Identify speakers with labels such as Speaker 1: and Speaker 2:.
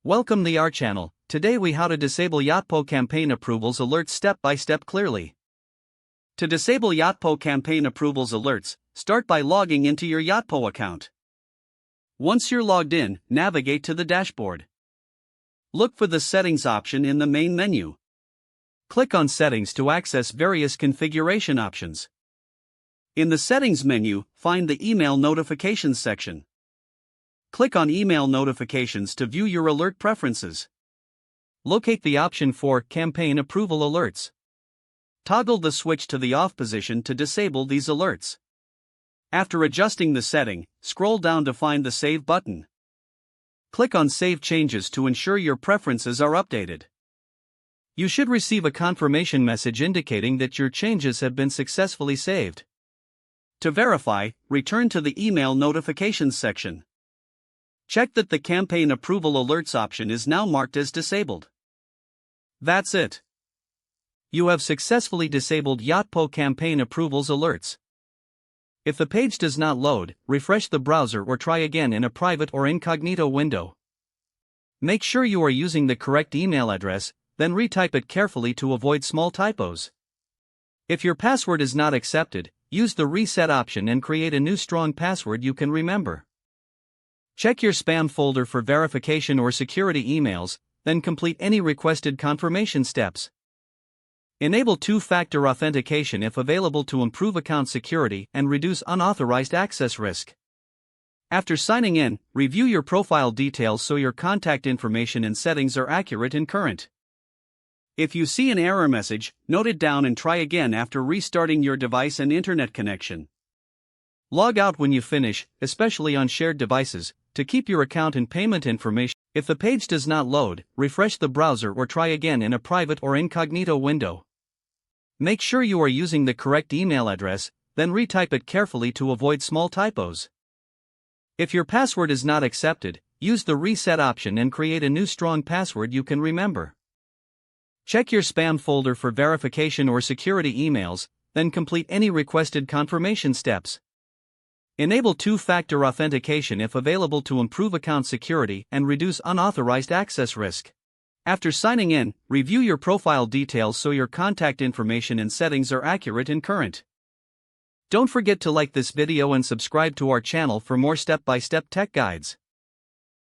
Speaker 1: Welcome to our channel. Today we how to disable Yotpo campaign approvals alerts step by step clearly. To disable Yotpo campaign approvals alerts, start by logging into your Yotpo account. Once you're logged in, navigate to the dashboard. Look for the settings option in the main menu. Click on settings to access various configuration options. In the settings menu, find the email notifications section. Click on Email Notifications to view your alert preferences. Locate the option for Campaign Approval Alerts. Toggle the switch to the off position to disable these alerts. After adjusting the setting, scroll down to find the Save button. Click on Save Changes to ensure your preferences are updated. You should receive a confirmation message indicating that your changes have been successfully saved. To verify, return to the Email Notifications section. Check that the Campaign Approval Alerts option is now marked as disabled. That's it. You have successfully disabled Yotpo Campaign Approvals Alerts. If the page does not load, refresh the browser or try again in a private or incognito window. Make sure you are using the correct email address, then retype it carefully to avoid small typos. If your password is not accepted, use the reset option and create a new strong password you can remember. Check your spam folder for verification or security emails, then complete any requested confirmation steps. Enable two-factor authentication if available to improve account security and reduce unauthorized access risk. After signing in, review your profile details so your contact information and settings are accurate and current. If you see an error message, note it down and try again after restarting your device and internet connection. Log out when you finish, especially on shared devices, to keep your account and payment information. If the page does not load, refresh the browser or try again in a private or incognito window. Make sure you are using the correct email address, then retype it carefully to avoid small typos. If your password is not accepted, use the reset option and create a new strong password you can remember. Check your spam folder for verification or security emails, then complete any requested confirmation steps. Enable two-factor authentication if available to improve account security and reduce unauthorized access risk. After signing in, review your profile details so your contact information and settings are accurate and current. Don't forget to like this video and subscribe to our channel for more step-by-step tech guides.